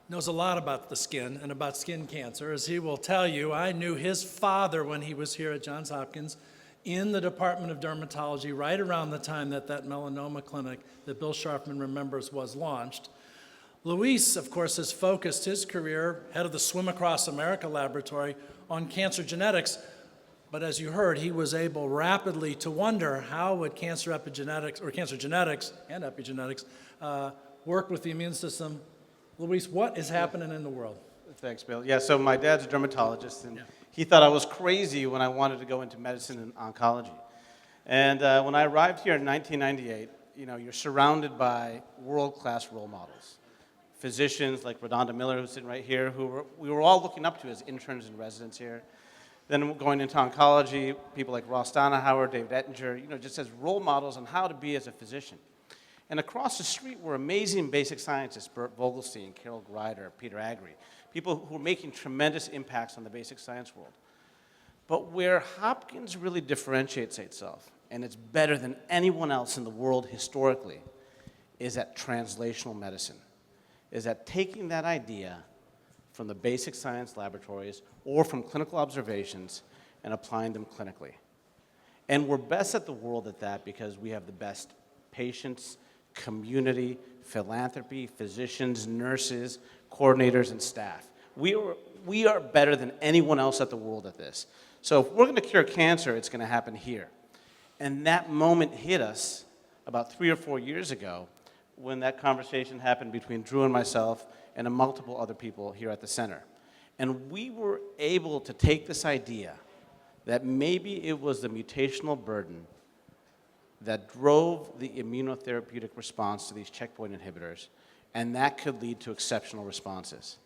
knows a lot about the skin and about skin cancer. As he will tell you, I knew his father when he was here at Johns Hopkins in the Department of Dermatology right around the time that melanoma clinic that Bill Sharfman remembers was launched. Luis, of course, has focused his career, head of the Swim Across America laboratory, on cancer genetics. But as you heard, he was able rapidly to wonder how would cancer epigenetics, or cancer genetics and epigenetics, work with the immune system. Luis, what is happening in the world? Thanks, Bill. Yeah, so my dad's a dermatologist, and he thought I was crazy when I wanted to go into medicine and oncology. And when I arrived here in 1998, you're surrounded by world-class role models. Physicians like Rodonda Miller, who's sitting right here, we were all looking up to as interns and residents here. Then going into oncology, people like Ross Donahauer, David Ettinger, just as role models on how to be as a physician. And across the street were amazing basic scientists, Bert Vogelstein, Carol Greider, Peter Agri, people who were making tremendous impacts on the basic science world. But where Hopkins really differentiates itself, and it's better than anyone else in the world historically, is at translational medicine, is at taking that idea from the basic science laboratories or from clinical observations and applying them clinically. And we're best at the world at that because we have the best patients, community, philanthropy, physicians, nurses, coordinators, and staff. We are better than anyone else at the world at this. So if we're going to cure cancer, it's going to happen here. And that moment hit us about 3 or 4 years ago when that conversation happened between Drew and myself and multiple other people here at the center. And we were able to take this idea that maybe it was the mutational burden that drove the immunotherapeutic response to these checkpoint inhibitors, and that could lead to exceptional responses.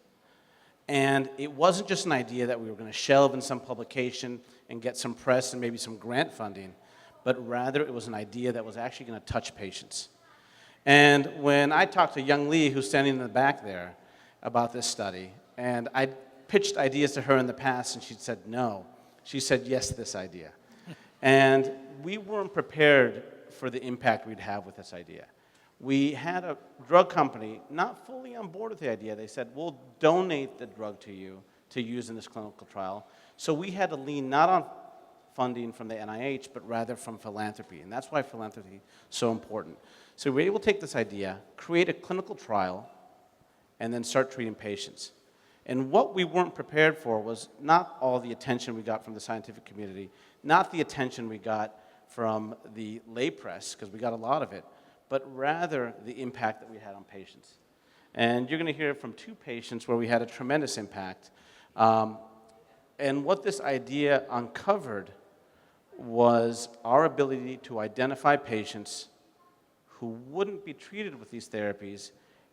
And it wasn't just an idea that we were going to shelve in some publication and get some press and maybe some grant funding, but rather it was an idea that was actually going to touch patients. And when I talked to young Lee, who's standing in the back there, about this study, and I pitched ideas to her in the past, and she said no. She said yes to this idea. And we weren't prepared for the impact we'd have with this idea. We had a drug company not fully on board with the idea. They said, we'll donate the drug to you to use in this clinical trial. So we had to lean not on funding from the NIH, but rather from philanthropy. And that's why philanthropy is so important. So we were able to take this idea, create a clinical trial, and then start treating patients. And what we weren't prepared for was not all the attention we got from the scientific community, not the attention we got from the lay press, because we got a lot of it, but rather the impact that we had on patients. And you're going to hear from 2 patients where we had a tremendous impact. And what this idea uncovered was our ability to identify patients who wouldn't be treated with these therapies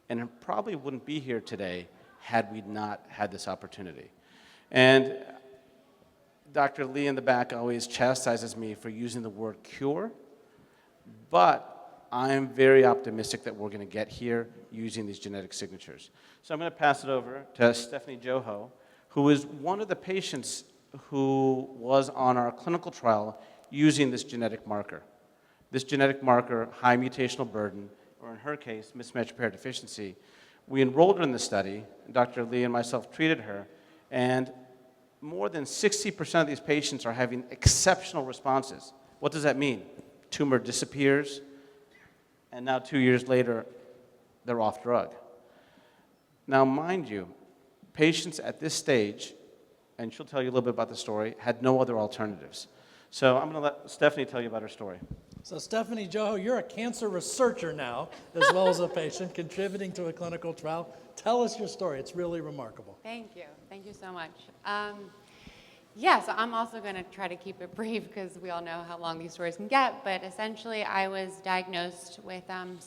and probably wouldn't be here today had we not had this opportunity. And Dr. Lee in the back always chastises me for using the word cure, but I am very optimistic that we're going to get here using these genetic signatures. So I'm going to pass it over to Stefanie Joho, who is one of the patients who was on our clinical trial using this genetic marker. This genetic marker, high mutational burden, or in her case, mismatch repair deficiency. We enrolled her in the study. Dr. Lee and myself treated her, and more than 60% of these patients are having exceptional responses. What does that mean? Tumor disappears, and now 2 years later, they're off drug. Now, mind you, patients at this stage, and she'll tell you a little bit about the story, had no other alternatives. So I'm going to let Stefanie tell you about her story. So Stefanie Joho, you're a cancer researcher now, as well as a patient, contributing to a clinical trial. Tell us your story. It's really remarkable. Thank you. Thank you so much. Yeah, so I'm also going to try to keep it brief because we all know how long these stories can get. But essentially, I was diagnosed with an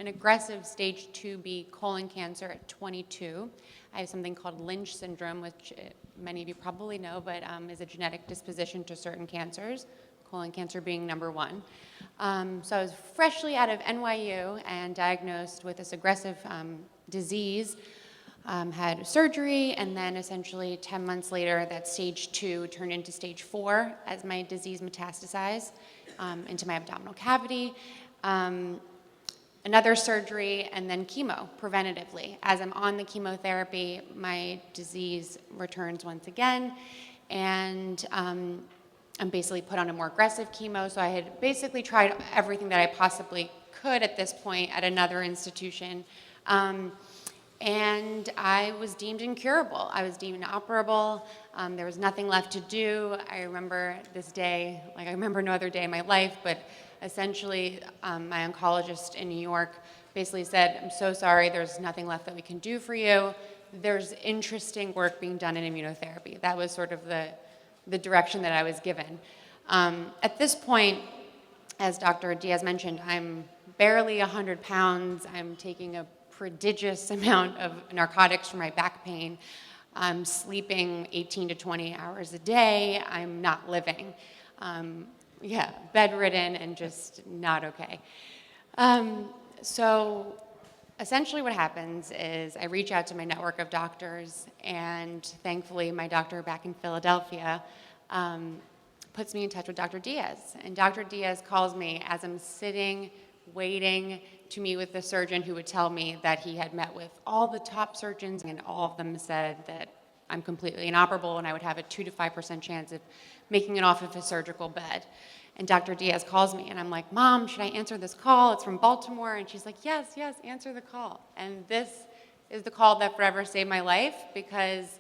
aggressive stage 2B colon cancer at 22. I have something called Lynch syndrome, which many of you probably know, but is a genetic disposition to certain cancers, colon cancer being number one. So I was freshly out of NYU and diagnosed with this aggressive disease. Had surgery, and then essentially 10 months later, that stage 2 turned into stage 4 as my disease metastasized into my abdominal cavity. Another surgery, and then chemo preventatively. As I'm on the chemotherapy, my disease returns once again, and I'm basically put on a more aggressive chemo. So I had basically tried everything that I possibly could at this point at another institution. And I was deemed incurable. I was deemed inoperable. There was nothing left to do. I remember this day, like I remember no other day in my life, but essentially my oncologist in New York basically said, I'm so sorry, there's nothing left that we can do for you. There's interesting work being done in immunotherapy. That was sort of the direction that I was given. At this point, as Dr. Diaz mentioned, I'm barely 100 pounds. I'm taking a prodigious amount of narcotics for my back pain. I'm sleeping 18 to 20 hours a day. I'm not living. Bedridden and just not okay. So essentially what happens is I reach out to my network of doctors, and thankfully my doctor back in Philadelphia puts me in touch with Dr. Diaz. And Dr. Diaz calls me as I'm sitting, waiting to meet with the surgeon who would tell me that he had met with all the top surgeons, and all of them said that I'm completely inoperable and I would have a 2 to 5% chance of making it off of his surgical bed. And Dr. Diaz calls me, and I'm like, Mom, should I answer this call? It's from Baltimore. And she's like, yes, answer the call. And this is the call that forever saved my life, because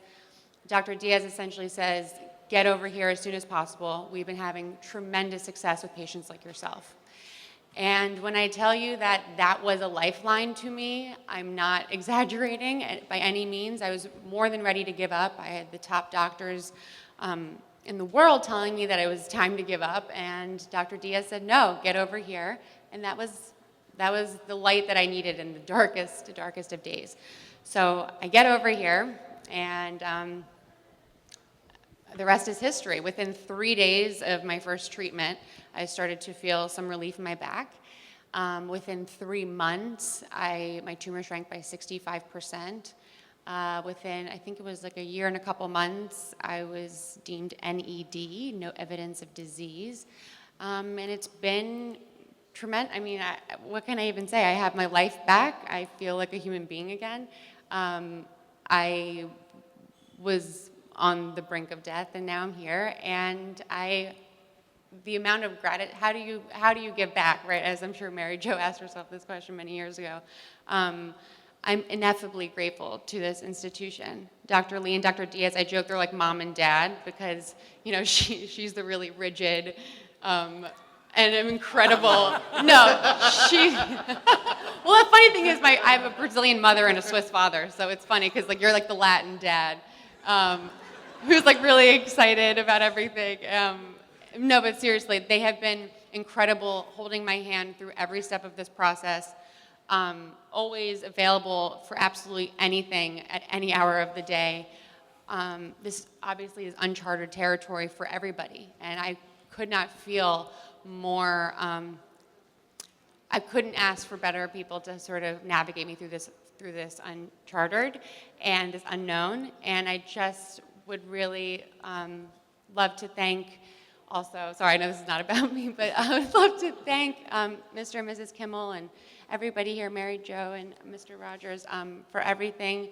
Dr. Diaz essentially says, get over here as soon as possible. We've been having tremendous success with patients like yourself. And when I tell you that that was a lifeline to me, I'm not exaggerating by any means. I was more than ready to give up. I had the top doctors in the world telling me that it was time to give up, and Dr. Diaz said, no, get over here. And that was the light that I needed in the darkest of days. So I get over here, and the rest is history. Within 3 days of my first treatment, I started to feel some relief in my back. Within 3 months, my tumor shrank by 65%. Within, I think it was like a year and a couple months, I was deemed NED, no evidence of disease. And it's been tremendous. I mean, what can I even say? I have my life back. I feel like a human being again. I was on the brink of death, and now I'm here. And the amount of gratitude, how do you give back, right? As I'm sure Mary Jo asked herself this question many years ago. I'm ineffably grateful to this institution. Dr. Lee and Dr. Diaz, I joke they're like mom and dad, because she's the really rigid and incredible. No, she. Well, the funny thing is, I have a Brazilian mother and a Swiss father, so it's funny because you're like the Latin dad, who's like really excited about everything. No, but seriously, they have been incredible, holding my hand through every step of this process. always available for absolutely anything at any hour of the day. This obviously is uncharted territory for everybody, and I could not feel more, I couldn't ask for better people to sort of navigate me through this uncharted and this unknown, and I just would really love to thank also, sorry, I know this is not about me, but I would love to thank Mr. and Mrs. Kimmel and everybody here, Mary Jo and Mr. Rogers, for everything,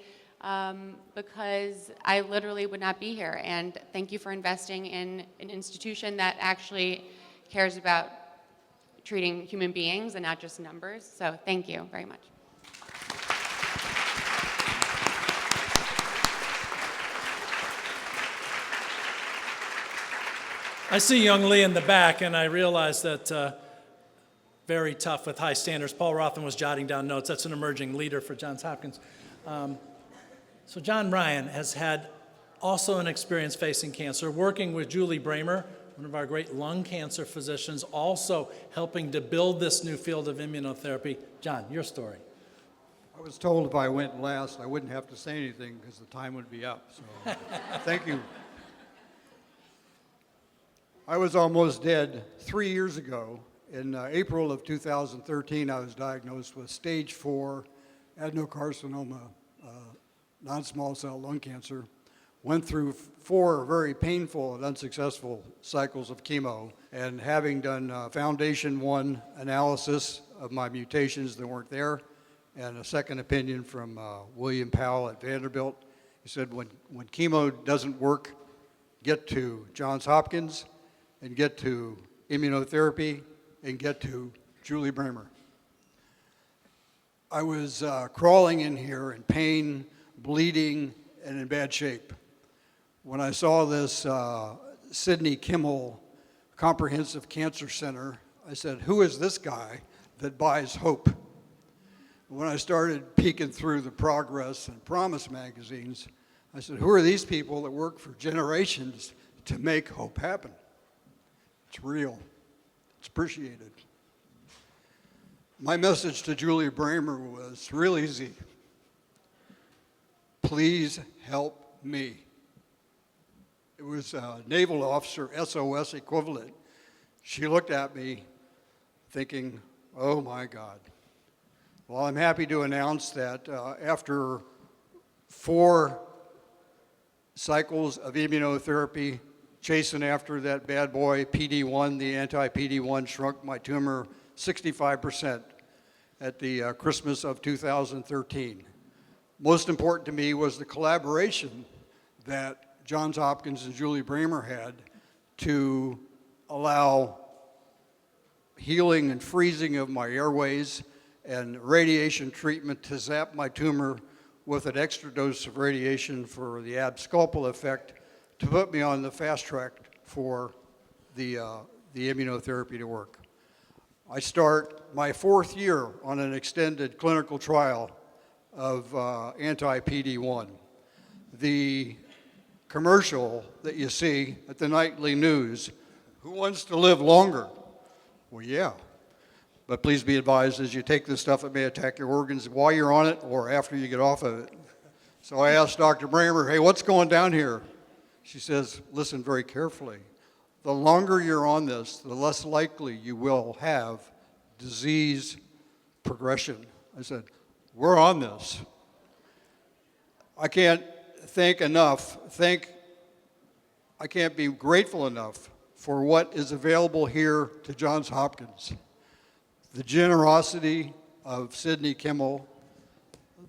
because I literally would not be here. And thank you for investing in an institution that actually cares about treating human beings and not just numbers. So thank you very much. I see young Lee in the back, and I realize that very tough with high standards. Paul Rothman was jotting down notes. That's an emerging leader for Johns Hopkins. So John Ryan has had also an experience facing cancer, working with Julie Bramer, one of our great lung cancer physicians, also helping to build this new field of immunotherapy. John, your story. I was told if I went last, I wouldn't have to say anything because the time would be up. So thank you. I was almost dead 3 years ago. In April of 2013, I was diagnosed with stage 4 adenocarcinoma, non-small cell lung cancer. Went through 4 very painful and unsuccessful cycles of chemo. And having done Foundation 1 analysis of my mutations that weren't there, and a second opinion from William Powell at Vanderbilt, he said, when chemo doesn't work, get to Johns Hopkins, and get to immunotherapy, and get to Julie Bramer. I was crawling in here in pain, bleeding, and in bad shape. When I saw this Sidney Kimmel Comprehensive Cancer Center, I said, who is this guy that buys hope? When I started peeking through the Progress and Promise magazines, I said, who are these people that work for generations to make hope happen? It's real. It's appreciated. My message to Julie Bramer was real easy. Please help me. It was a naval officer, SOS equivalent. She looked at me thinking, oh my God. Well, I'm happy to announce that after 4 cycles of immunotherapy, chasing after that bad boy, PD-1, the anti-PD-1 shrunk my tumor 65% at the Christmas of 2013. Most important to me was the collaboration that Johns Hopkins and Julie Bramer had to allow healing and freezing of my airways and radiation treatment to zap my tumor with an extra dose of radiation for the abscopal effect to put me on the fast track for the immunotherapy to work. I start my 4th year on an extended clinical trial of anti-PD-1. The commercial that you see at the nightly news, who wants to live longer? Well, yeah. But please be advised, as you take this stuff, it may attack your organs while you're on it or after you get off of it. So I asked Dr. Bramer, hey, what's going down here? She says, listen very carefully. The longer you're on this, the less likely you will have disease progression. I said, we're on this. I can't thank enough, I can't be grateful enough for what is available here to Johns Hopkins. The generosity of Sidney Kimmel,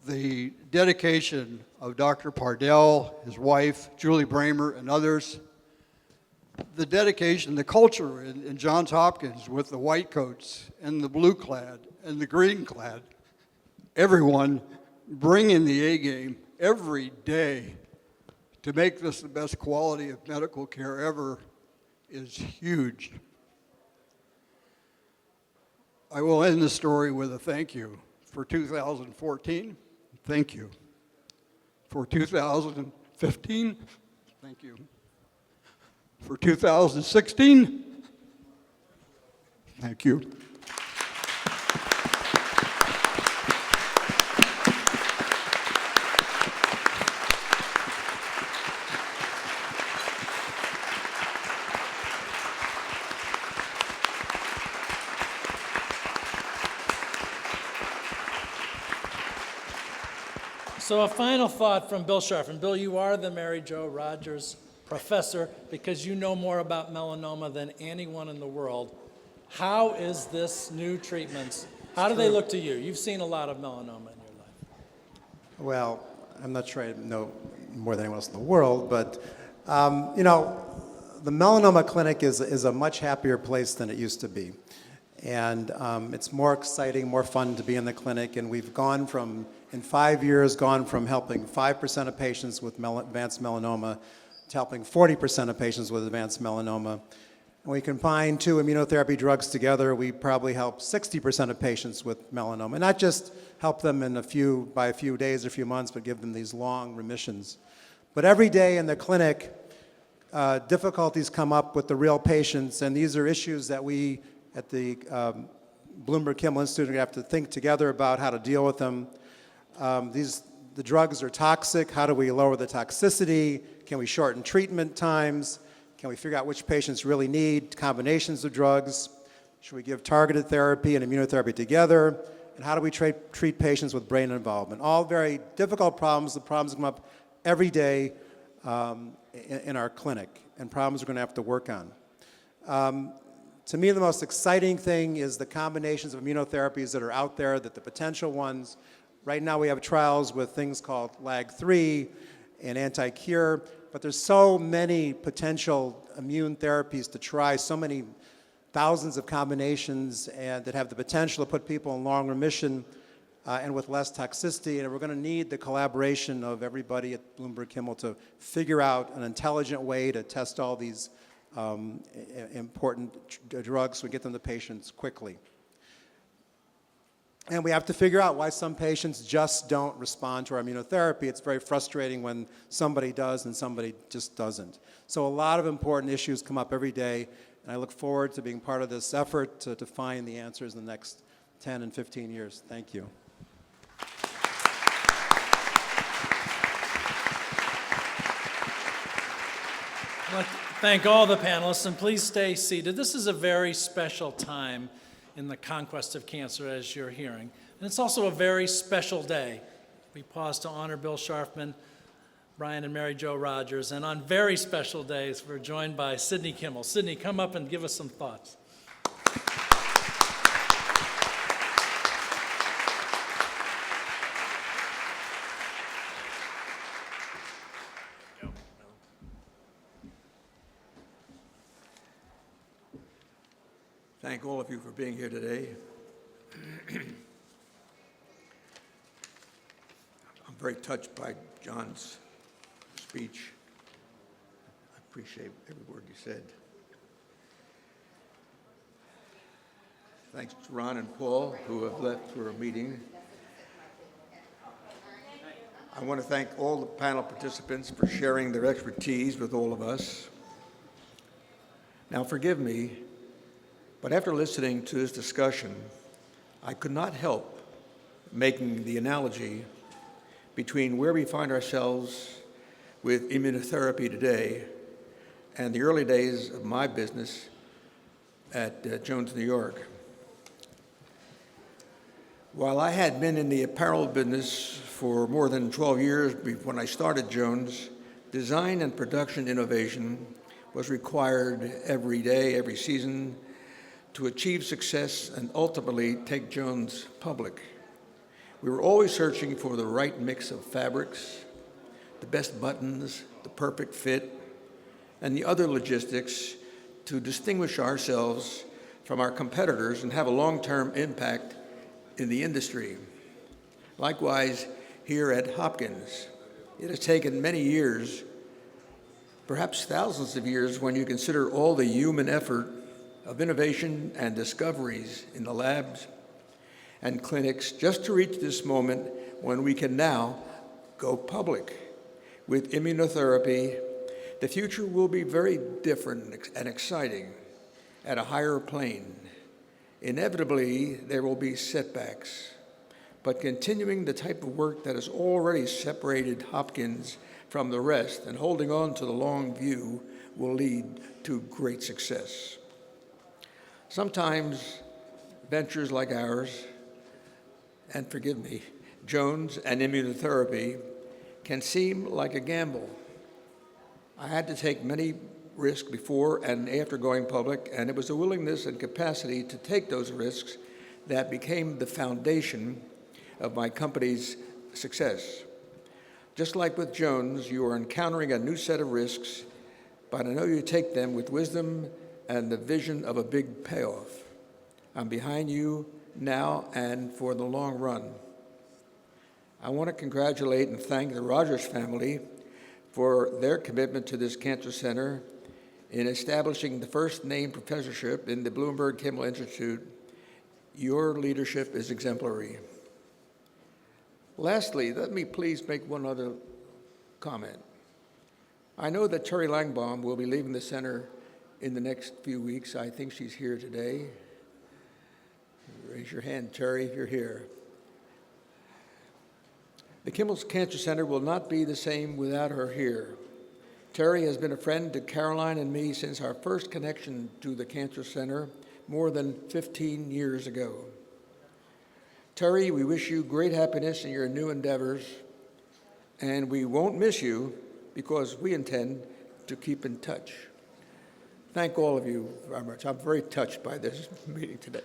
the dedication of Dr. Pardoll, his wife, Julie Bramer, and others, the dedication, the culture in Johns Hopkins with the white coats and the blue clad and the green clad, everyone bringing the A game every day to make this the best quality of medical care ever is huge. I will end the story with a thank you. For 2014, thank you. For 2015, thank you. For 2016, thank you. So a final thought from Bill Sharfman. Bill, you are the Mary Jo Rogers Professor because you know more about melanoma than anyone in the world. How is this new treatments, how do they look to you? You've seen a lot of melanoma in your life. Well, I'm not sure I know more than anyone else in the world, but the melanoma clinic is a much happier place than it used to be. And it's more exciting, more fun to be in the clinic. And we've gone from, in 5 years, gone from helping 5% of patients with advanced melanoma to helping 40% of patients with advanced melanoma. When we combine 2 immunotherapy drugs together, we probably help 60% of patients with melanoma. And not just help them by a few days or a few months, but give them these long remissions. But every day in the clinic, difficulties come up with the real patients, and these are issues that we at the Bloomberg Kimmel Institute have to think together about how to deal with them. The drugs are toxic. How do we lower the toxicity? Can we shorten treatment times? Can we figure out which patients really need combinations of drugs? Should we give targeted therapy and immunotherapy together? And how do we treat patients with brain involvement? All very difficult problems. The problems come up every day in our clinic, and problems we're going to have to work on. To me, the most exciting thing is the combinations of immunotherapies that are out there, that the potential ones. Right now we have trials with things called LAG-3 and anti-cure, but there's so many potential immune therapies to try, so many thousands of combinations and that have the potential to put people in long remission and with less toxicity. And we're going to need the collaboration of everybody at Bloomberg Kimmel to figure out an intelligent way to test all these important drugs so we get them to patients quickly. And we have to figure out why some patients just don't respond to our immunotherapy. It's very frustrating when somebody does and somebody just doesn't. So a lot of important issues come up every day, and I look forward to being part of this effort to find the answers in the next 10 and 15 years. Thank you. I'd like to thank all the panelists, and please stay seated. This is a very special time in the conquest of cancer, as you're hearing. And it's also a very special day. We pause to honor Bill Sharfman, Brian and Mary Jo Rogers, and on very special days, we're joined by Sidney Kimmel. Sidney, come up and give us some thoughts. Thank all of you for being here today. I'm very touched by John's speech. I appreciate every word you said. Thanks to Ron and Paul, who have left for a meeting. I want to thank all the panel participants for sharing their expertise with all of us. Now, forgive me, but after listening to this discussion, I could not help making the analogy between where we find ourselves with immunotherapy today and the early days of my business at Jones, New York. While I had been in the apparel business for more than 12 years when I started Jones, design and production innovation was required every day, every season, to achieve success and ultimately take Jones public. We were always searching for the right mix of fabrics, the best buttons, the perfect fit, and the other logistics to distinguish ourselves from our competitors and have a long-term impact in the industry. Likewise, here at Hopkins, it has taken many years, perhaps thousands of years, when you consider all the human effort of innovation and discoveries in the labs and clinics just to reach this moment when we can now go public. With immunotherapy, the future will be very different and exciting at a higher plane. Inevitably, there will be setbacks, but continuing the type of work that has already separated Hopkins from the rest and holding on to the long view will lead to great success. Sometimes ventures like ours, and forgive me, Jones, and immunotherapy can seem like a gamble. I had to take many risks before and after going public, and it was the willingness and capacity to take those risks that became the foundation of my company's success. Just like with Jones, you are encountering a new set of risks, but I know you take them with wisdom and the vision of a big payoff. I'm behind you now and for the long run. I want to congratulate and thank the Rogers family for their commitment to this cancer center in establishing the first named professorship in the Bloomberg Kimmel Institute. Your leadership is exemplary. Lastly, let me please make one other comment. I know that Terry Langbaum will be leaving the center in the next few weeks. I think she's here today. Raise your hand, Terry, if you're here. The Kimmel Cancer Center will not be the same without her here. Terry has been a friend to Caroline and me since our first connection to the Cancer Center more than 15 years ago. Terry, we wish you great happiness in your new endeavors, and we won't miss you because we intend to keep in touch. Thank all of you very much. I'm very touched by this meeting today.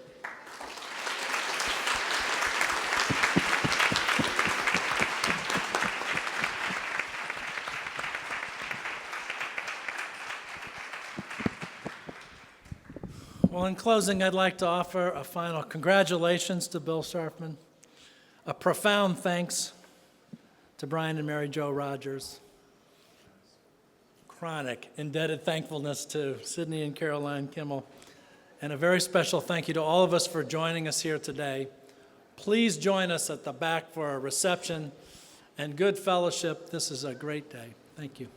Well, in closing, I'd like to offer a final congratulations to Bill Sharfman, a profound thanks to Brian and Mary Jo Rogers, chronic indebted thankfulness to Sidney and Caroline Kimmel, and a very special thank you to all of us for joining us here today. Please join us at the back for a reception and good fellowship. This is a great day. Thank you.